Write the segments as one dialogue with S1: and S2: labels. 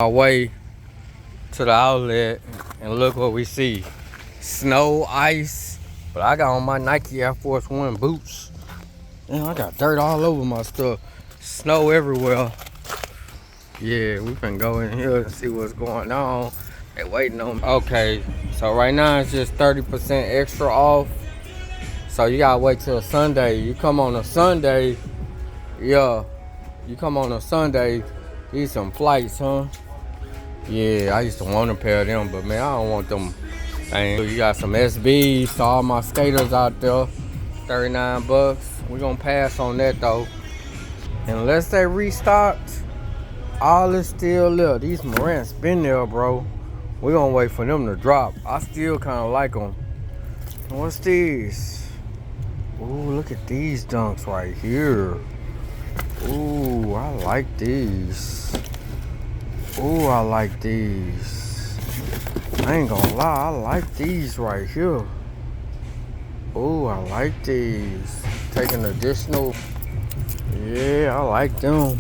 S1: Our way to the outlet and look what we see. Snow, ice, but I got on my Nike Air Force One boots. Man, I got dirt all over my stuff. Snow everywhere. Yeah, we can go in here and see what's going on. They waiting on me. Okay, so right now it's just 30% extra off. So you gotta wait till Sunday. You come on a Sunday, yeah. You come on a Sunday, these some flights, huh? Yeah, I used to want a pair of them, but man, I don't want them. Dang. You got some SBs to all my skaters out there, 39 bucks. We gonna pass on that though. Unless they restocked, all is still there. These Morants been there, bro. We gonna wait for them to drop. I still kind of like them. What's these? Ooh, look at these dunks right here. Ooh, I like these. Ooh, I like these. I ain't gonna lie, I like these right here. Ooh, I like these. Taking additional. Yeah, I like them.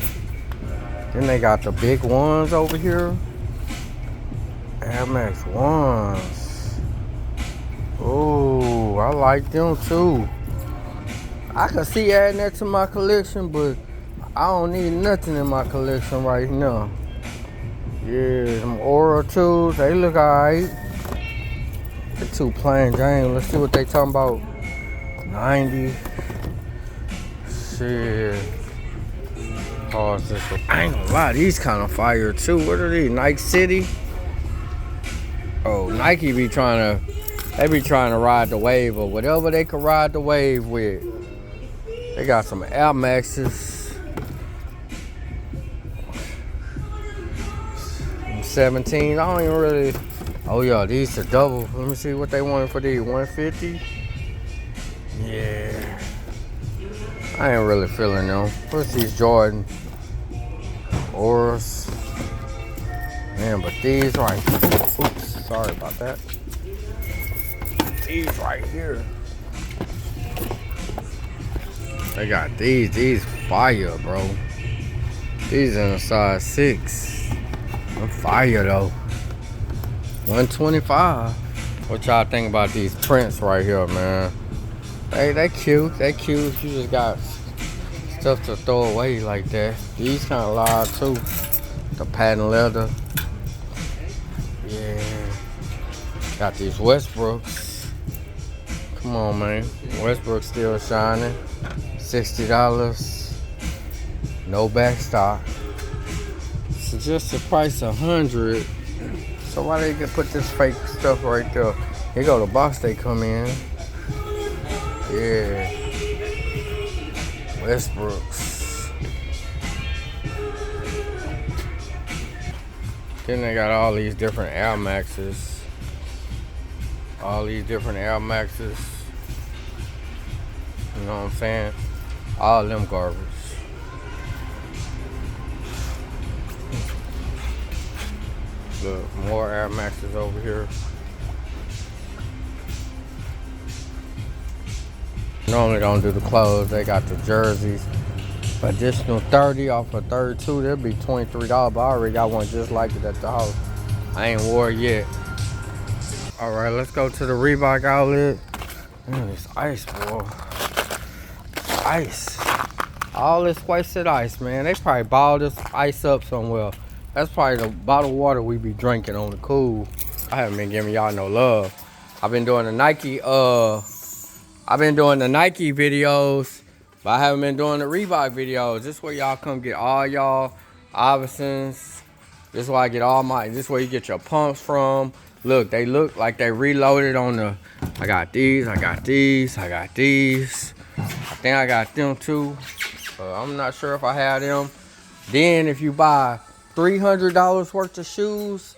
S1: Then they got the big ones over here. Air Max 1s. Ooh, I like them too. I could see adding that to my collection, but I don't need nothing in my collection right now. Yeah, them Aura 2s, they look alright. They're too plain Jane. Let's see what they talking about. 90. Shit. Pause this one. I ain't gonna lie, these kind of fire too. What are these? Nike City? Oh, Nike be trying to ride the wave or whatever they can ride the wave with. They got some Air Maxes. 17. I don't even really. Oh yeah, these are double. Let me see what they wanted for these. 150. Yeah. I ain't really feeling them. What's these Jordan? Auras. Man, but these right. Oops, sorry about that. These right here. They got these fire, bro. These in a size 6. I'm fire though. 125. What y'all think about these prints right here, man? They cute. They cute. You just got stuff to throw away like that. These kind of live too. The patent leather. Yeah. Got these Westbrooks. Come on, man. Westbrook still shining. $60. No back stock. Suggested price 100. So why they can put this fake stuff right there? Here go the box they come in. Yeah. Westbrooks. Then they got all these different Air Maxes. All these different Air Maxes. You know what I'm saying? All them garbage. Look, more Air Maxes over here. Normally don't do the clothes. They got the jerseys. Additional 30 off of 32. That'd be $23. But I already got one just like it at the house. I ain't wore it yet. All right, let's go to the Reebok outlet. Man, this ice, boy. Ice. All this wasted ice, man. They probably balled this ice up somewhere. That's probably the bottled water we be drinking on the cool. I haven't been giving y'all no love. I've been doing the Nike videos, but I haven't been doing the Reebok videos. This is where y'all come get all y'all Iversons. This is where I get all my, this is where you get your pumps from. Look, they look like they reloaded on the, I got these, I got these, I got these. I think I got them too. I'm not sure if I have them. Then if you buy $300 worth of shoes,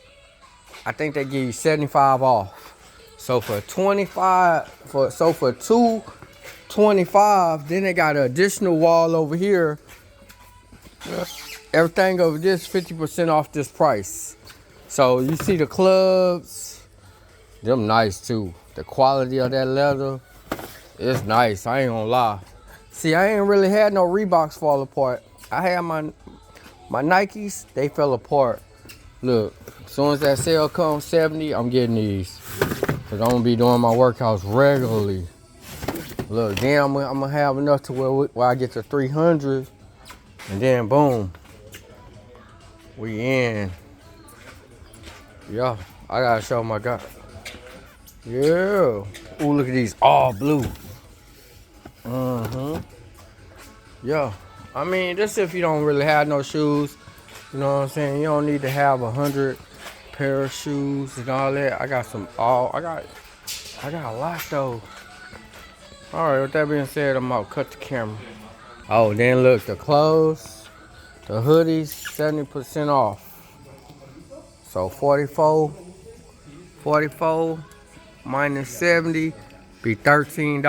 S1: I think they give you 75 off. So for 25, for $225, then they got an additional wall over here. Everything over this 50% off this price. So you see the clubs, them nice too. The quality of that leather is nice. I ain't gonna lie. See, I ain't really had no Reeboks fall apart. I had my Nikes, they fell apart. Look, as soon as that sale comes 70, I'm getting these. Cause I'm gonna be doing my workouts regularly. Look, then I'm gonna have enough to where I get to 300. And then boom, we in. Yeah, I gotta show my guy. Yeah. Ooh, look at these, all blue. Yeah. I mean, this if you don't really have no shoes. You know what I'm saying? You don't need to have 100 pair of shoes and all that. I got I got a lot though. All right, with that being said, I'm out. Cut the camera. Oh, then look, the clothes, the hoodies, 70% off. So 44 minus 70 be $13.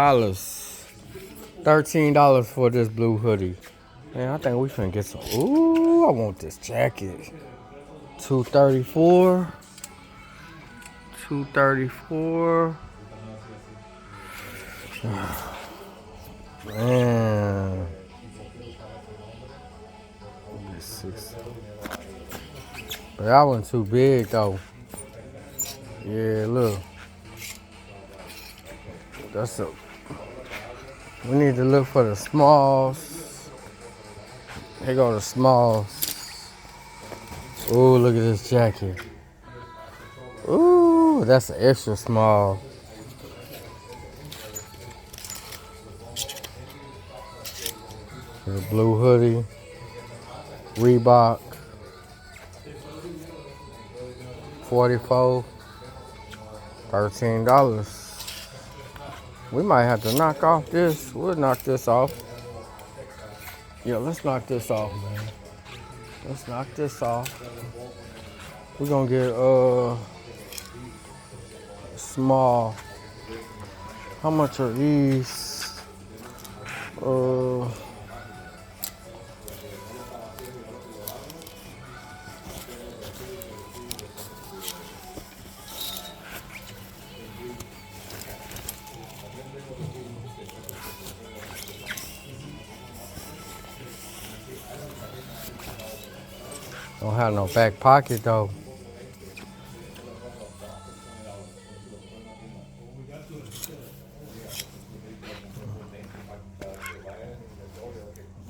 S1: $13 for this blue hoodie. Man, I think we finna get some. Ooh, I want this jacket. 234. 234. Man. But that one too big though. Yeah, look. We need to look for the smalls. Here go the smalls. Ooh, look at this jacket. Ooh, that's an extra small. The blue hoodie. Reebok. 44. $13. We might have to knock off this. We'll knock this off. Yeah, let's knock this off, man. Let's knock this off. We're gonna get small. How much are these? Don't have no back pocket though.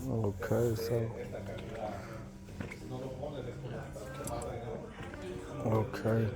S1: Okay, so. Okay.